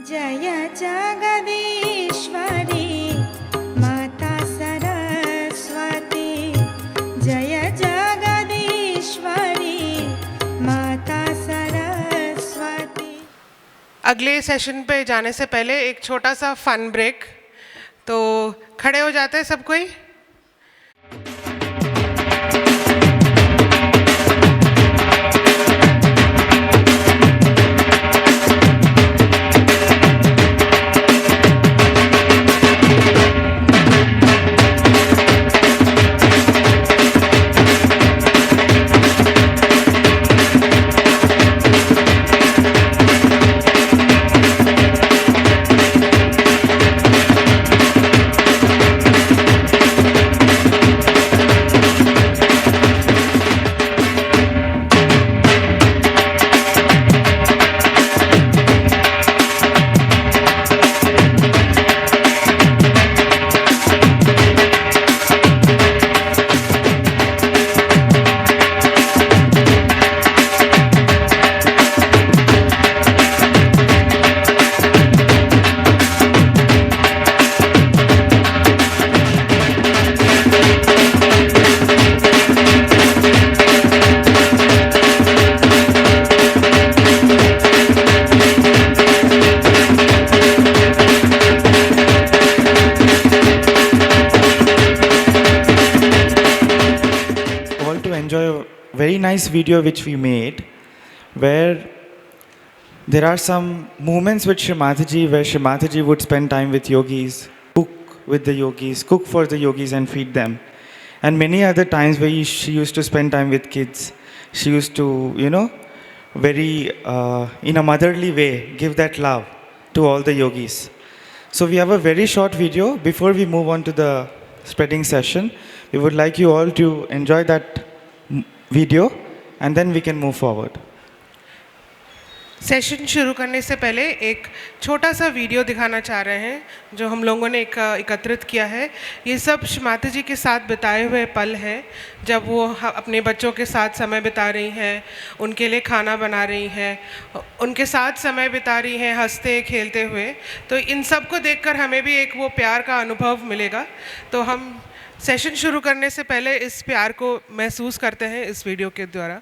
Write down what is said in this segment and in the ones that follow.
जय जगदीश्वरी माता सरस्वती, जय जगदीश्वरी माता सरस्वती। अगले सेशन पे जाने से पहले एक छोटा सा फन ब्रेक, तो खड़े हो जाते हैं सब कोई। Very nice video which we made, where there are some moments with Shri Mataji where Shri Mataji would spend time with yogis, cook with the yogis, cook for the yogis and feed them. And many other times where she used to spend time with kids. She used to, very in a motherly way, give that love to all the yogis. So we have a very short video. Before we move on to the spreading session, we would like you all to enjoy that video and then we can move forward. Session शुरू करने से पहले एक छोटा सा video दिखाना चाह रहे हैं जो हम लोगों ने एकत्रित किया है। ये सब श्री माता जी के साथ बिताए हुए पल हैं, जब वो अपने बच्चों के साथ समय बिता रही हैं, उनके लिए खाना बना रही हैं, उनके साथ समय बिता रही हैं हंसते खेलते हुए। तो इन सब को देखकर हमें भी एक वो प्यार का अनुभव मिलेगा। तो हम सेशन शुरू करने से पहले इस प्यार को महसूस करते हैं इस वीडियो के द्वारा।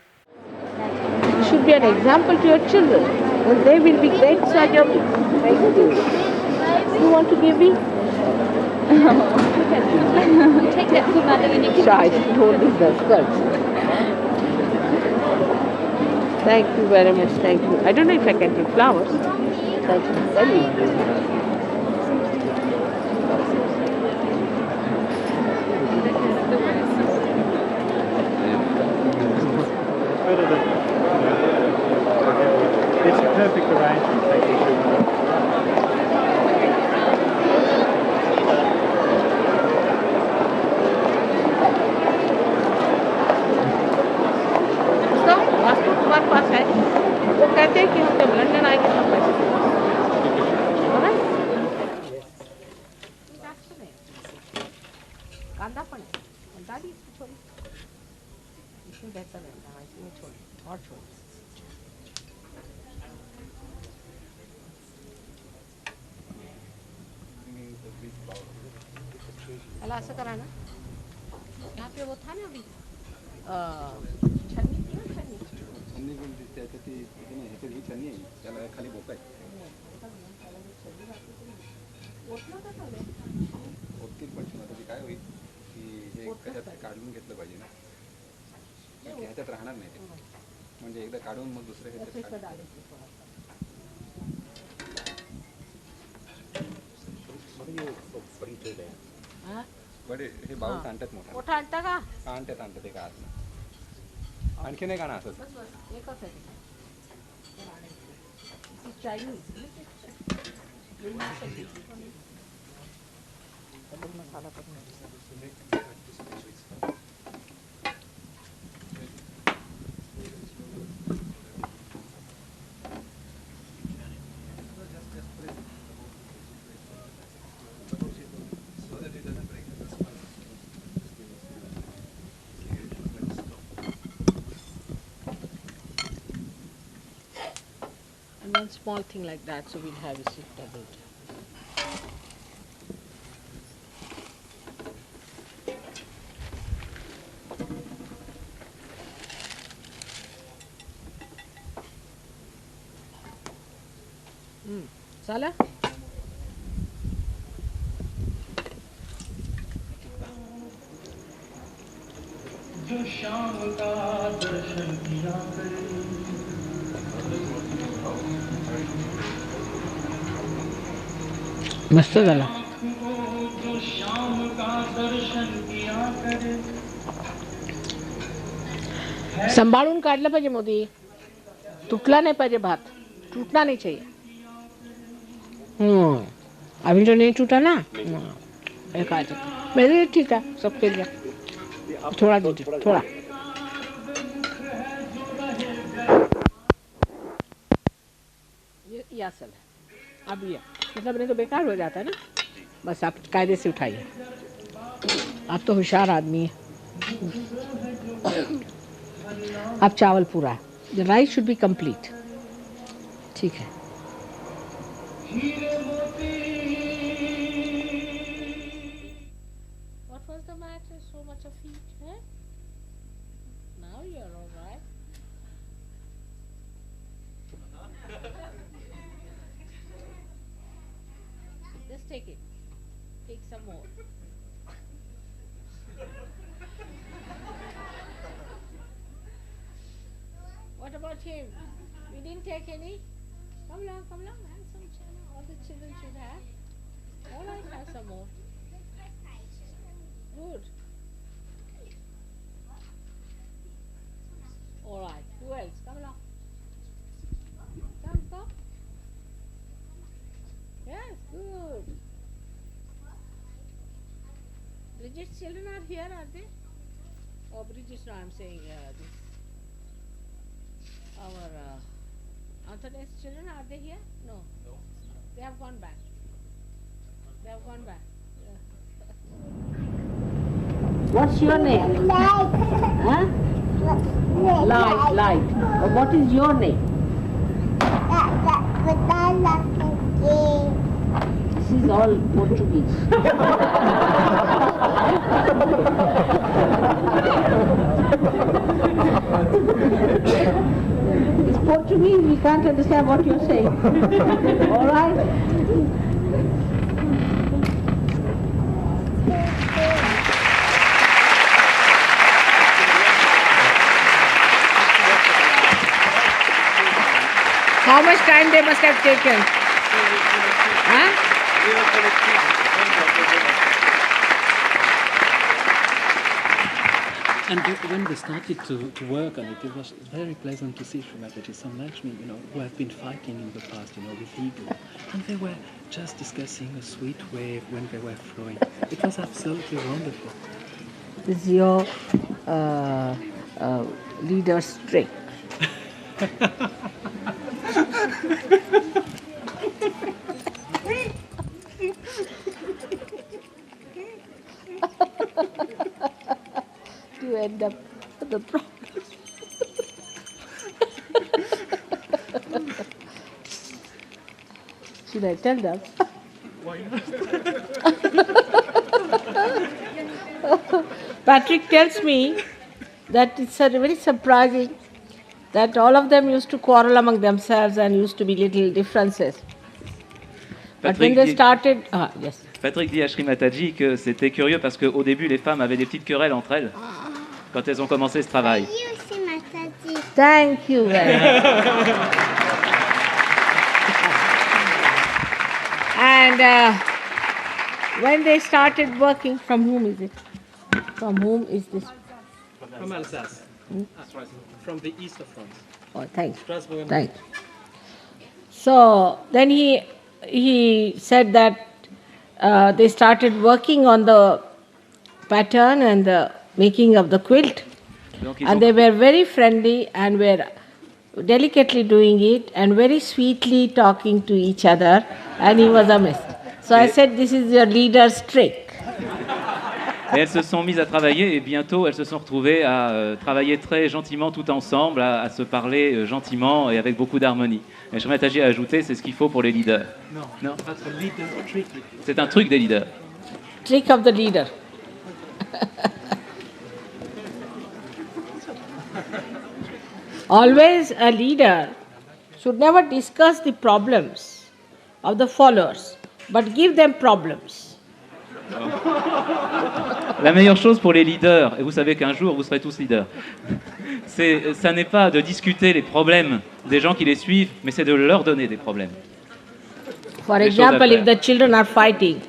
You should be an example to your children, and they will be great Sahaja. You want to give me? Take that to mother when you can. Shy, hold the skirts. Thank you very much, thank you. I don't know if I can take flowers. Thank you very much. It's a perfect arrangement. Thank you. So, passport तुम्हारे पास है? वो कहते हैं कि हम जब London आएंगे तब पैसे देंगे। कांदा पण है, दादी इसको छोड़ी, इसमें बेहतर है, इसमें छोड़ी और छोड़ी। अला असं करा ना, यहाँ पे वो था ना अभी छन्नी थी ना, छन्नी त्याच्या ती ह्याच्यात ही छन्नी आहे, त्याला खाली भोक आहे, होतील पण आता ते काय होईल की हे कशात काढून घेतलं पाहिजे ना, ह्याच्यात राहणार नाही ते, म्हणजे एकदा काढून मग दुसऱ्या ह्याच्यात बडे हे बाऊस आणतात मोठा आणता का? आणतात एक आत आणखी नाही का ना असं एकच आहे चायनीज मसाला पण one small thing like that, so we'll have a seat doubled. Sala? मस्त झाला सांभाळून काढलं पाहिजे मोदी तुटला नाही पाहिजे भात टूटना नहीं चाहिए अभी तो नहीं टूटा ना एक आज मेरे लिए ठीक है सबके लिए थोड़ा दीजिए थोड़ा ये असल है अब ये मतलब नहीं तो बेकार हो जाता है ना बस आप कायदे से उठाइए आप तो होशियार आदमी है अब चावल पूरा है the rice should be complete ठीक है What was the matter? So much of heat, eh? Now you're all right. Just take it. Take some more. What about him? We didn't take any? Come along, have some chana. All the children should have. All right, have some more. Good. All right. Who else? Come along. Come. Yes, good. Bridget's children are here, are they? Oh, Bridget's no, I'm saying this. Our Anthony's children, are they here? No. They have gone back. What's your name? Huh? Light. What is your name? This is all Portuguese. It's Portuguese, we can't understand what you're saying. All right? How much time they must have taken? Huh? And when they started to work on it, it was very pleasant to see Srimataji, some Lakshmi, who have been fighting in the past, with ego. And they were just discussing a sweet wave when they were flowing. It was absolutely wonderful. This is your leader's trick. To end up with the problem. Should I tell them? Why not? Patrick tells me that it's very surprising that all of them used to quarrel among themselves and used to be little differences. But when they started, yes. Patrick dit à Srimataji que c'était curieux parce qu'au début, les femmes avaient des petites querelles entre elles quand elles ont commencé ce travail. Thank you very much. And when they started working, from whom is it? From whom is this? From Alsace. From the east of France. Oh, thanks. Strasbourg. Thanks. So then he said that they started working on the pattern and the making of the quilt. And they were very friendly and were delicately doing it and very sweetly talking to each other, and he was amazed. So I said, this is your leader's trick. Et elles se sont mises à travailler et bientôt elles se sont retrouvées à travailler très gentiment tout ensemble, à se parler gentiment et avec beaucoup d'harmonie. Et Shri Mataji a ajouté, c'est ce qu'il faut pour les leaders. No, that's a leader trick. C'est un truc des leaders. Trick of the leader. Always a leader should never discuss the problems of the followers, but give them problems. La meilleure chose pour les leaders, et vous savez qu'un jour vous serez tous leaders, ça n'est pas de discuter les problèmes des gens qui les suivent, mais c'est de leur donner des problèmes. For Des choses à example, if faire. the children are fighting,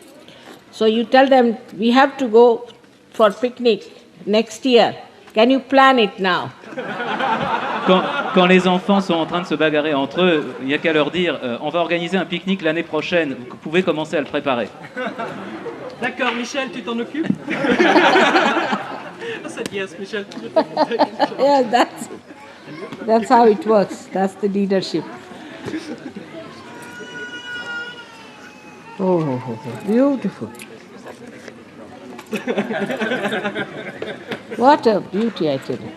so you tell them, we have to go for picnic next year. Can you plan it now? Quand les enfants sont en train de se bagarrer entre eux, il n'y a qu'à leur dire on va organiser un pique-nique l'année prochaine, vous pouvez commencer à le préparer. D'accord, Michel, tu t'en occupes? I said yes, Michel. Yeah, that's how it works. That's the leadership. Oh, beautiful. What a beauty, I tell you.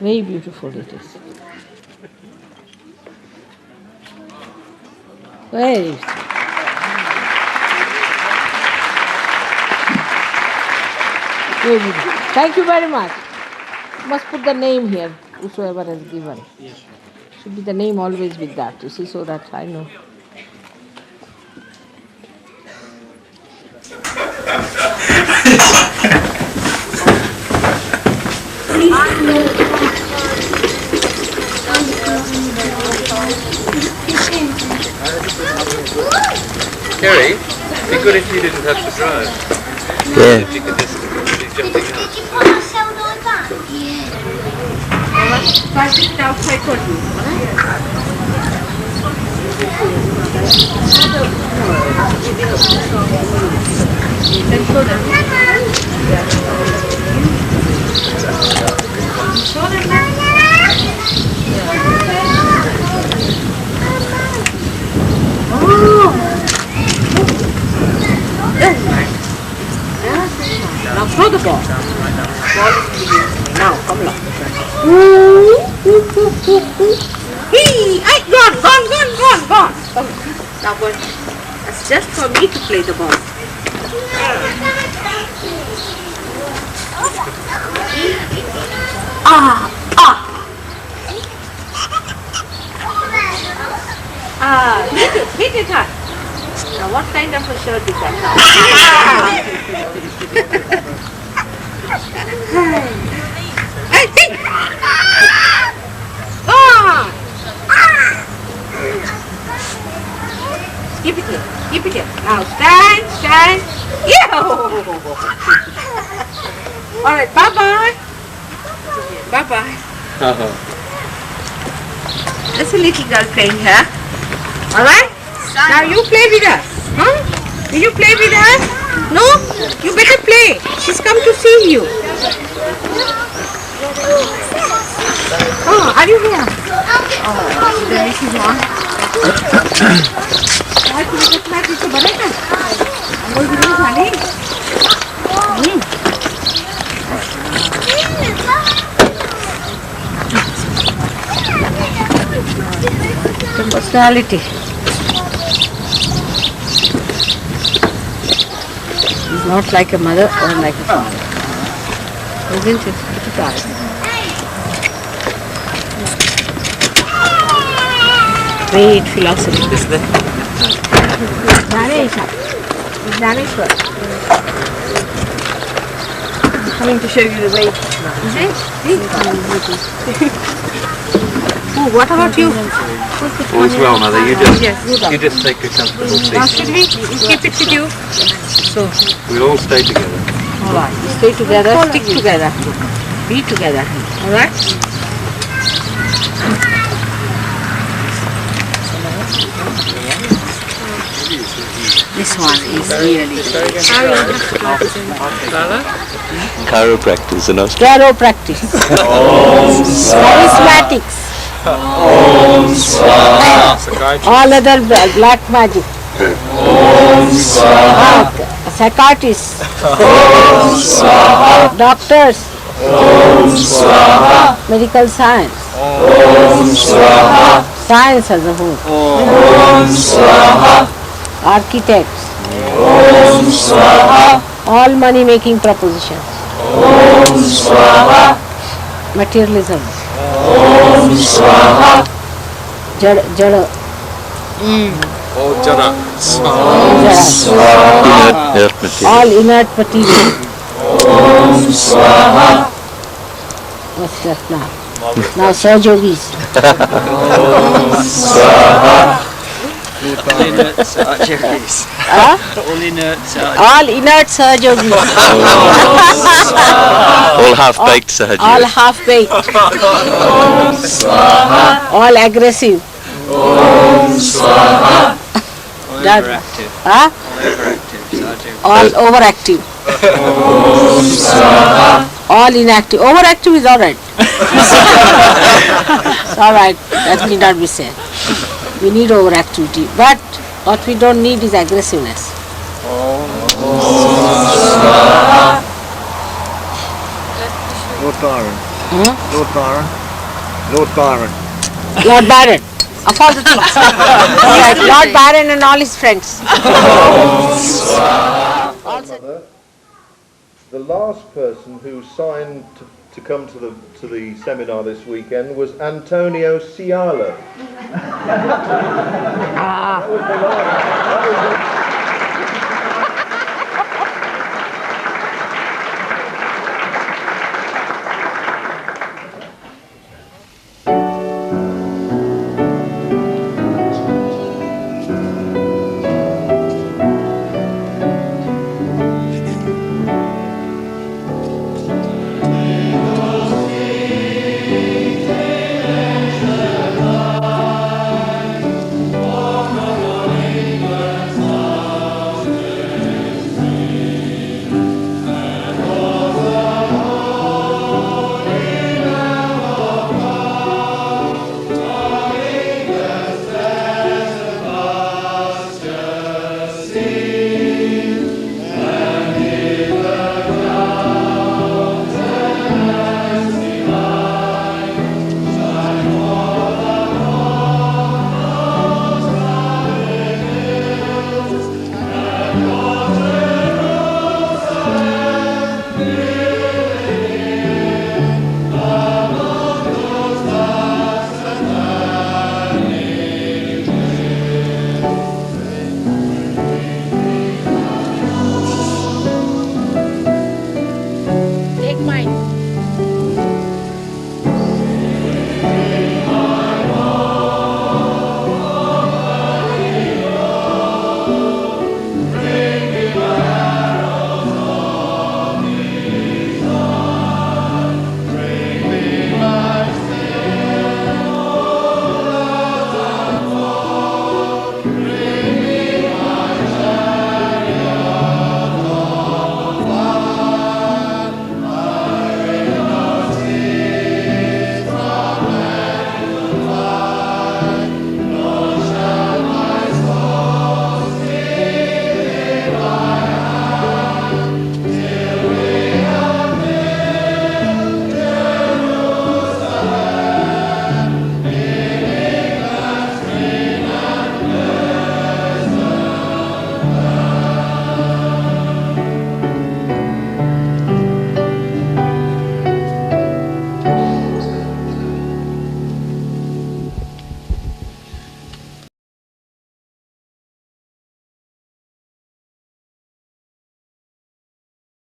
Very beautiful it is. Very. Very beautiful. Thank you very much. You must put the name here, whosoever has given. Should be the name always with that, you see, so that I know. Carrie, it'd be good if you didn't have to drive. Yeah. If you could just be jumping out. Now throw the ball. Now, come along. Hey, gone. Now go. That's just for me to play the ball. Hit it hard. Now what kind of a shirt is that now? Keep it here. Now stand. Yeah. All right, bye-bye. There's a little girl playing here. All right? Now you play with us. Huh? Will you play with us? No? You better play. She's come to see you. Oh, are you here? Oh, there she is. आज तुम्हें कितना किसको बनेगा? अंगूर भी नहीं खानी? The personality is not like a mother or like a father, isn't it? Great philosophy. Dhaneshwar. Coming to show you the way. Is it? Oh, what about you? All's well, Mother. You just take a comfortable Now seat. should we keep it with you? So, We'll all stay together. all right. Stay together, stick together, be together. All right? This one is really Chiropractors and us. Tarot practice. Charismatics. All other black magic. psychiatrists, doctors, medical science, science as a whole, architects, all money making propositions, materialism, jada, jada, all inert material. What's that now? Now Saj Yogis. All inert Saj Yogis. All half-baked Sahaji. All half-baked. All aggressive. Overactive. Huh? All overactive. All inactive. Overactive is alright. It's alright. That need not be said. We need overactivity. But what we don't need is aggressiveness. Lord Byron. Lord Byron. Lord Byron. Lord Byron. Of all the things. Alright, Lord Byron and all his friends. The last person who signed to come to the seminar this weekend was Antonio Ciala. Take mine.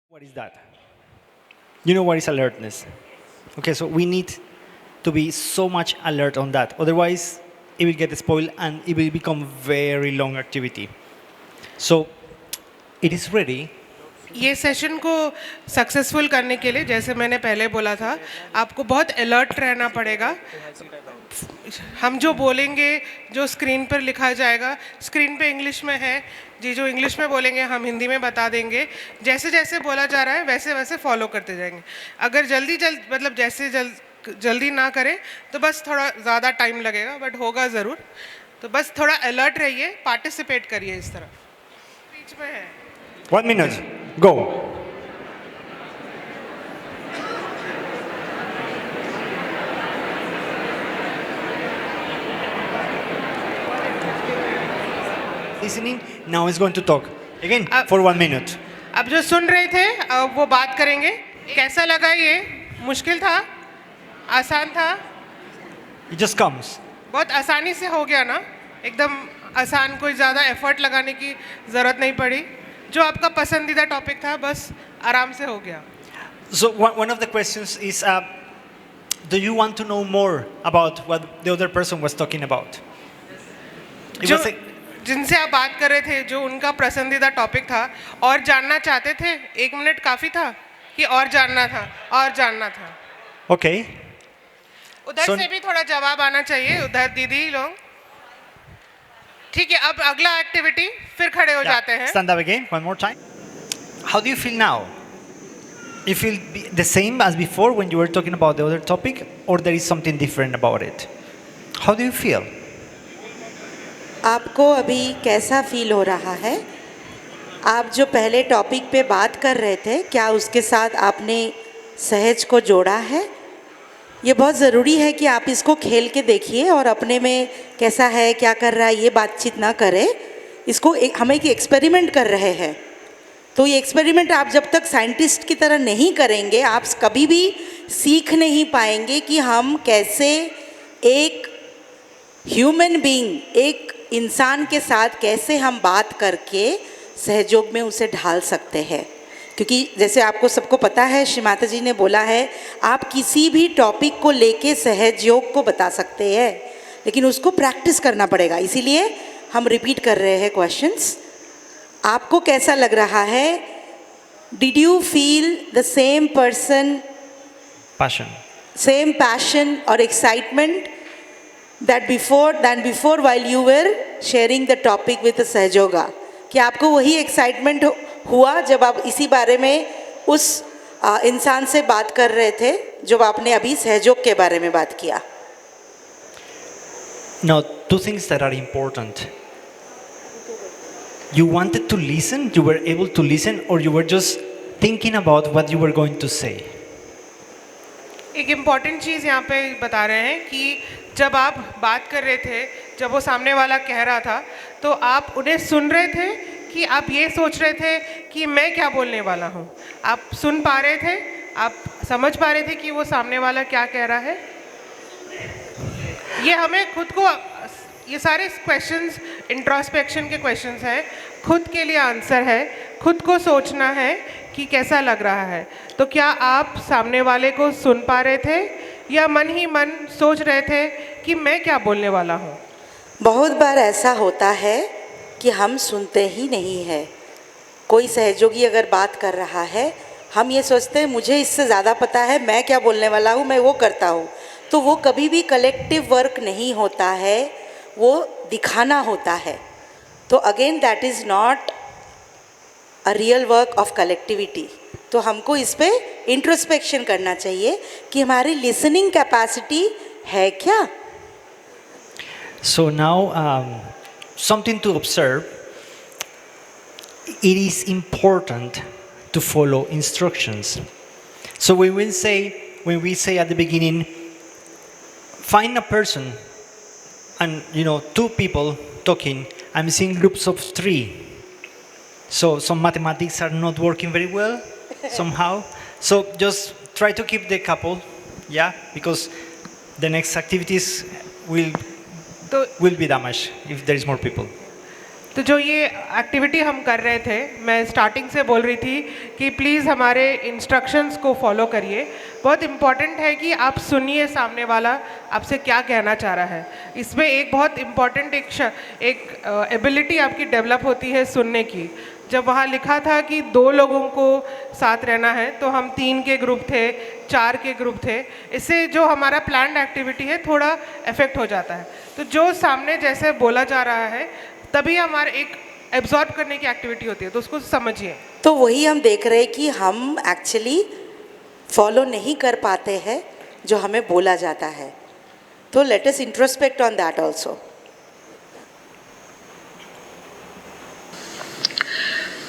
What is that? You know what is alertness? Okay, so we need to be so much alert on that. Otherwise, it will get spoiled and it will become very long activity. So, it is ready. ये session को successful करने के लिए जैसे मैंने पहले बोला था आपको बहुत अलर्ट रहना पड़ेगा हम जो बोलेंगे जो स्क्रीन पर लिखा जाएगा स्क्रीन पे इंग्लिश में है जी जो इंग्लिश में बोलेंगे हम हिंदी में बता देंगे जैसे जैसे बोला जा रहा है वैसे वैसे फॉलो करते जाएंगे अगर मतलब जैसे जल्दी ना करें तो बस थोड़ा ज़्यादा टाइम लगेगा बट होगा ज़रूर तो बस थोड़ा अलर्ट रहिए पार्टिसिपेट करिए इस तरह बीच में है 1 minute. Go. Listening. Now he's going to talk again for 1 minute. अब जो सुन रहे थे वो बात करेंगे. कैसा लगा ये? मुश्किल था? आसान था? It just comes. बहुत आसानी से हो गया ना? एकदम आसान, कोई ज़्यादा एफर्ट लगाने की ज़रूरत नहीं पड़ी. जो आपका पसंदीदा टॉपिक था बस आराम से हो गया. So one of the questions is, do you want to know more about what the other person was talking about? It जो was जिनसे आप बात कर रहे थे, जो उनका पसंदीदा टॉपिक था, और जानना चाहते थे. 1 मिनट काफ़ी था कि और जानना था, और जानना था. Okay. उधर से भी थोड़ा जवाब आना चाहिए, उधर दीदी लोग. ठीक है, अब अगला एक्टिविटी, फिर खड़े हो जाते हैं. Stand up again, one more time. How do you feel now? You feel the same as before when you were talking about the other topic, or there is something different about it? How do you feel? आपको अभी कैसा feel हो रहा है? आप जो पहले topic पे बात कर रहे थे, क्या उसके साथ आपने सहज को जोड़ा है? ये बहुत ज़रूरी है कि आप इसको खेल के देखिए और अपने में कैसा है, क्या कर रहा है, ये बातचीत ना करें. इसको हम एक एक्सपेरिमेंट कर रहे हैं. तो ये एक्सपेरिमेंट आप जब तक साइंटिस्ट की तरह नहीं करेंगे, आप कभी भी सीख नहीं पाएंगे कि हम कैसे एक ह्यूमन बीइंग, एक इंसान के साथ कैसे हम बात करके सहयोग में उसे ढाल सकते हैं. क्योंकि जैसे आपको सबको पता है, श्री माता जी ने बोला है, आप किसी भी टॉपिक को लेके सहयोग को बता सकते हैं, लेकिन उसको प्रैक्टिस करना पड़ेगा. इसीलिए हम रिपीट कर रहे हैं क्वेश्चंस. आपको कैसा लग रहा है? Did you feel the same person, Passion. Same passion और excitement that before while you were sharing the topic with सहयोगा? कि आपको वही एक्साइटमेंट हुआ जब आप इसी बारे में उस इंसान से बात कर रहे थे जब आपने अभी सहयोग के बारे में बात किया? Now, 2 things that are important. You wanted to listen, you were able to listen, or you were just thinking about what you were going to say? एक इम्पॉर्टेंट चीज़ यहाँ पे बता रहे हैं कि जब आप बात कर रहे थे, जब वो सामने वाला कह रहा था, तो आप उन्हें सुन रहे थे कि आप ये सोच रहे थे कि मैं क्या बोलने वाला हूँ? आप सुन पा रहे थे, आप समझ पा रहे थे कि वो सामने वाला क्या कह रहा है? ये हमें खुद को, ये सारे क्वेश्चंस इंट्रोस्पेक्शन के क्वेश्चंस हैं, खुद के लिए आंसर है, खुद को सोचना है कि कैसा लग रहा है. तो क्या आप सामने वाले को सुन पा रहे थे या मन ही मन सोच रहे थे कि मैं क्या बोलने वाला हूँ? बहुत बार ऐसा होता है कि हम सुनते ही नहीं हैं. कोई सहयोगी अगर बात कर रहा है, हम ये सोचते हैं मुझे इससे ज़्यादा पता है, मैं क्या बोलने वाला हूँ, मैं वो करता हूँ. तो वो कभी भी कलेक्टिव वर्क नहीं होता है, वो दिखाना होता है. तो again that is not a real work of collectivity. तो हमको इस पे इंट्रोस्पेक्शन करना चाहिए कि हमारी लिसनिंग कैपेसिटी है क्या. So now, something to observe. It is important to follow instructions. So when we say at the beginning, find a person, and 2 people talking, I'm seeing groups of 3. So some mathematics are not working very well somehow. So just try to keep the couple, because the next activities will be damaged if there is more people. तो जो ये activity हम कर रहे थे, मैं starting से बोल रही थी कि प्लीज़ हमारे इंस्ट्रक्शंस को फॉलो करिए. बहुत इम्पॉर्टेंट है कि आप सुनिए सामने वाला आपसे क्या कहना चाह रहा है. इसमें एक बहुत इम्पॉर्टेंट एक एबिलिटी आपकी डेवलप होती है सुनने की. जब वहाँ लिखा था कि 2 लोगों को साथ रहना है, तो हम 3 के ग्रुप थे, 4 के ग्रुप थे. इससे जो हमारा प्लान्ड एक्टिविटी है थोड़ा इफेक्ट हो जाता है. तो जो सामने जैसे बोला जा रहा है, तभी हमारे एक एब्जॉर्ब करने की एक्टिविटी होती है. तो उसको समझिए. तो वही हम देख रहे हैं कि हम एक्चुअली फॉलो नहीं कर पाते हैं जो हमें बोला जाता है. तो let us introspect on that also.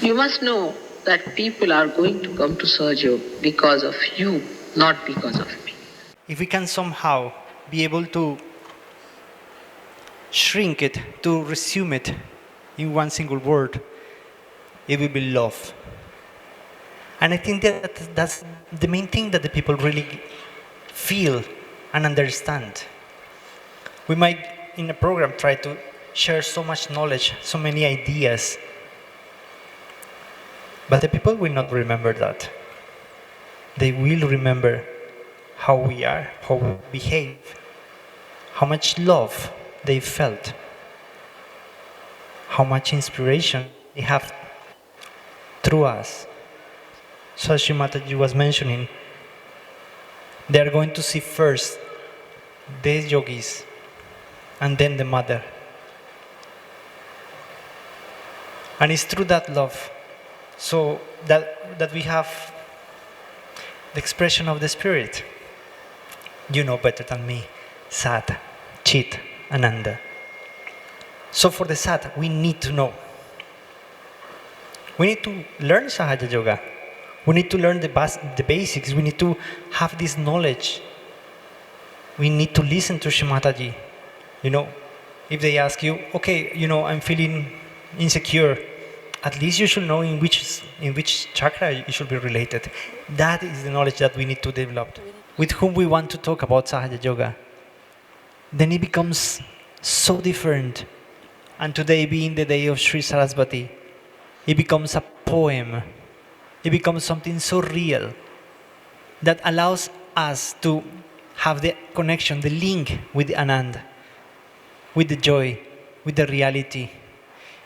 You must know that people are going to come to Sahaja because of you, not because of me. If we can somehow be able to shrink it, to resume it in one single word, it will be love. And I think that that's the main thing that the people really feel and understand. We might, in a program, try to share so much knowledge, so many ideas, but the people will not remember that. They will remember how we are, how we behave, how much love they felt, how much inspiration they have through us. So as Mataji was mentioning, they are going to see first the yogis and then the mother. And it's through that love so that we have the expression of the spirit. You know better than me, Sat, Chit, Ananda. So for the Sat, we need to know. We need to learn Sahaja Yoga. We need to learn the basics. We need to have this knowledge. We need to listen to Shrimataji. You know, if they ask you, okay, you know, I'm feeling insecure, at least you should know in which chakra you should be related. That is the knowledge that we need to develop. With whom we want to talk about Sahaja Yoga. Then it becomes so different. And today being the day of Sri Saraswati, it becomes a poem. It becomes something so real that allows us to have the connection, the link with Anand, with the joy, with the reality,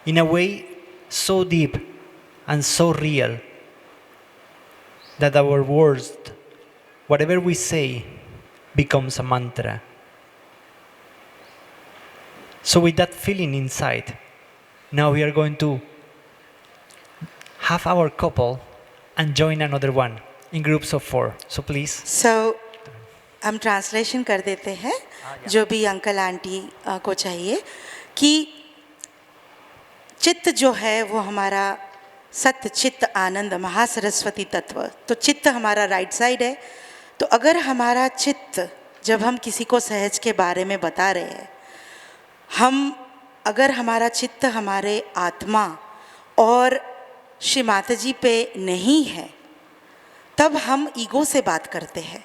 in a way so deep and so real that our words, whatever we say, becomes a mantra. So with that feeling inside, now we are going to have our couple and join another one in groups of 4. So please. So हम translation कर देते हैं जो भी uncle aunty को चाहिए कि चित्त जो है वो हमारा सत्य चित्त आनंद महासरस्वती तत्व, तो चित्त हमारा राइट साइड है। तो अगर हमारा चित्त जब हम किसी को सहज के बारे में बता रहे हैं, अगर हमारा चित्त हमारे आत्मा और श्री माताजी पे नहीं है, तब हम ईगो से बात करते हैं।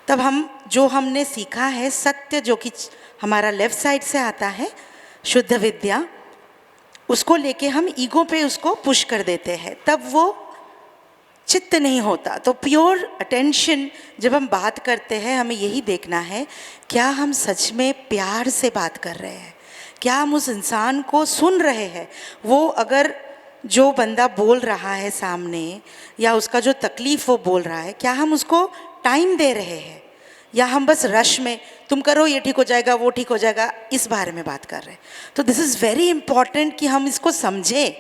तब हम जो हमने सीखा है सत्य, जो कि हमारा लेफ्ट साइड से आता है, शुद्ध विद्या, उसको लेके हम ईगो पे उसको पुश कर देते हैं, तब वो चित्त नहीं होता। तो प्योर अटेंशन जब हम बात करते हैं, हमें यही देखना है क्या हम सच में प्यार से बात कर रहे हैं, क्या हम उस इंसान को सुन रहे हैं। वो अगर जो बंदा बोल रहा है सामने या उसका जो तकलीफ़ वो बोल रहा है, क्या हम उसको टाइम दे रहे हैं या हम बस रश में तुम करो ये ठीक हो जाएगा वो ठीक हो जाएगा इस बारे में बात कर रहे हैं। तो दिस इज़ वेरी इम्पॉर्टेंट कि हम इसको समझें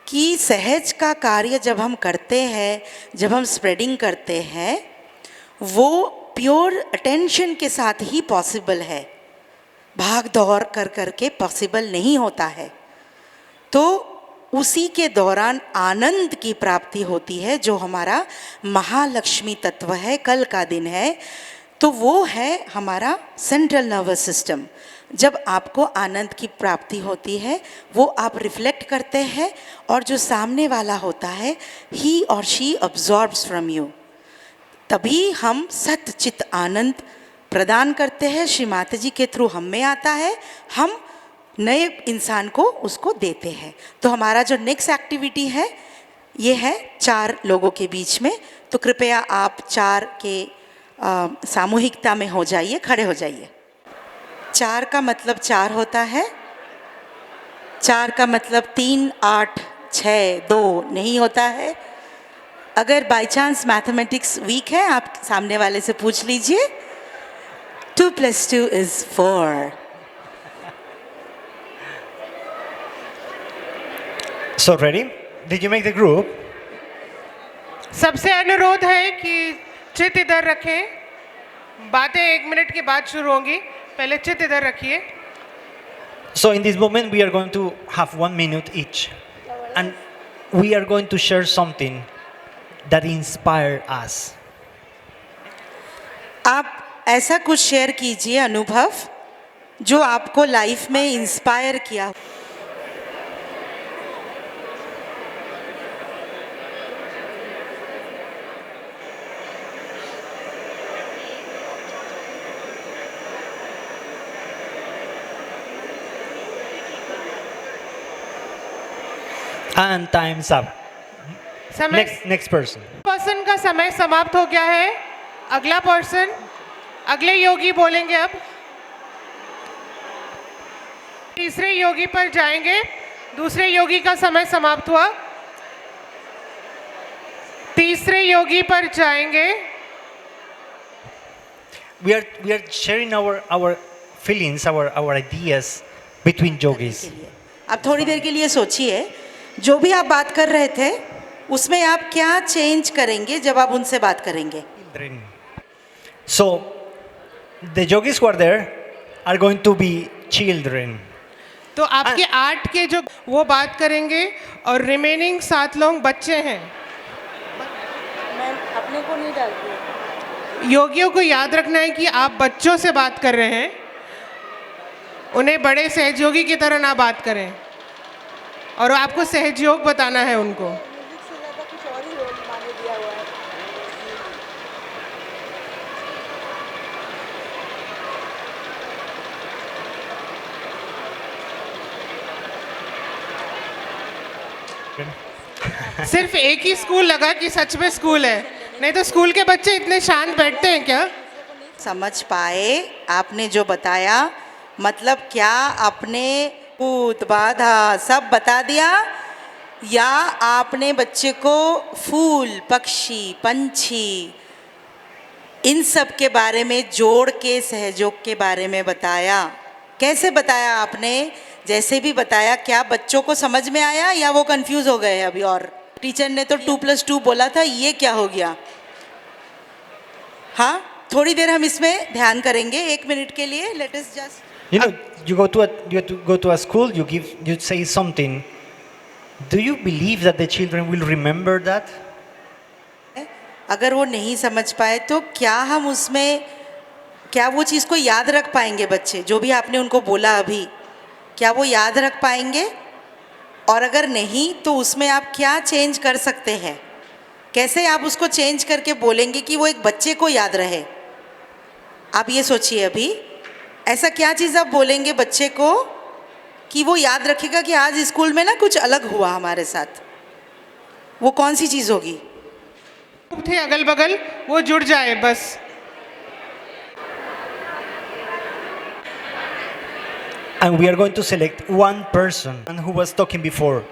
कि सहज का कार्य जब हम करते हैं, जब हम स्प्रेडिंग करते हैं, वो प्योर अटेंशन के साथ ही पॉसिबल है, भाग दौड़ कर करके पॉसिबल नहीं होता है। तो उसी के दौरान आनंद की प्राप्ति होती है, जो हमारा महालक्ष्मी तत्व है, कल का दिन है। तो वो है हमारा सेंट्रल नर्वस सिस्टम। जब आपको आनंद की प्राप्ति होती है, वो आप रिफ्लेक्ट करते हैं और जो सामने वाला होता है, ही और शी अब्जॉर्ब्स फ्रॉम यू। तभी हम सत चित आनंद प्रदान करते हैं। श्री माता जी के थ्रू हम में आता है, हम नए इंसान को उसको देते हैं। तो हमारा जो नेक्स्ट एक्टिविटी है ये है 4 लोगों के बीच में। तो कृपया आप 4 के सामूहिकता में हो जाइए, खड़े हो जाइए। 4 का मतलब 4 होता है, 4 का मतलब 3, 8, 6, 2 नहीं होता है। अगर बाय चांस मैथमेटिक्स वीक है, आप सामने वाले से पूछ लीजिए। 2 + 2 is 4। So ready? Did you make the group? सबसे अनुरोध है कि चित इधर रखें, बातें 1 मिनट के बाद शुरू होंगी, पहले चित इधर रखिए। So in this moment we are going to have 1 minute each, and we are going to share something that inspired us. आप ऐसा कुछ शेयर कीजिए अनुभव जो आपको लाइफ में इंस्पायर किया। And time's up. समय Next person. पर्सन का समय समाप्त हो गया है। अगला पर्सन, अगले योगी बोलेंगे अब। तीसरे योगी पर जाएंगे। दूसरे योगी का समय समाप्त हुआ। तीसरे योगी पर जाएंगे। We are sharing our feelings, our ideas between yogis. आप थोड़ी देर के लिए सोचिए, जो भी आप बात कर रहे थे उसमें आप क्या चेंज करेंगे जब आप उनसे बात करेंगे। So the yogis who are there are going to be children. तो आपके 8 के जो वो बात करेंगे और रिमेनिंग 7 लोग बच्चे हैं। मैं अपने को नहीं डालती। योगियों को याद रखना है कि आप बच्चों से बात कर रहे हैं, उन्हें बड़े सहयोगी की तरह ना बात करें और आपको सहयोग बताना है उनको। सिर्फ एक ही स्कूल लगा कि सच में स्कूल है, नहीं तो स्कूल के बच्चे इतने शांत बैठते हैं क्या? समझ पाए आपने जो बताया, मतलब क्या आपने भूत बाधा सब बता दिया या आपने बच्चे को फूल पक्षी पंछी इन सब के बारे में जोड़ के सहयोग के बारे में बताया? कैसे बताया आपने? जैसे भी बताया, क्या बच्चों को समझ में आया या वो कंफ्यूज हो गए अभी? और टीचर ने तो 2+2 बोला था, ये क्या हो गया? हाँ, थोड़ी देर हम इसमें ध्यान करेंगे, 1 मिनट के लिए। Let us just, You know, you have to go to a school. You say something. Do you believe that the children will remember that? अगर वो नहीं समझ पाए तो क्या हम उसमें, क्या वो चीज़ को याद रख पाएंगे बच्चे? जो भी आपने उनको बोला अभी, क्या वो याद रख पाएंगे? और अगर नहीं तो उसमें आप क्या चेंज कर सकते हैं? कैसे आप उसको चेंज करके बोलेंगे कि वो एक बच्चे को याद रहे? आप ये सोचिए अभी, ऐसा क्या चीज़ आप बोलेंगे बच्चे को कि वो याद रखेगा कि आज स्कूल में ना कुछ अलग हुआ हमारे साथ? वो कौन सी चीज़ होगी? थे अगल बगल, वो जुड़ जाए बस। And we are going to select one person who was talking before.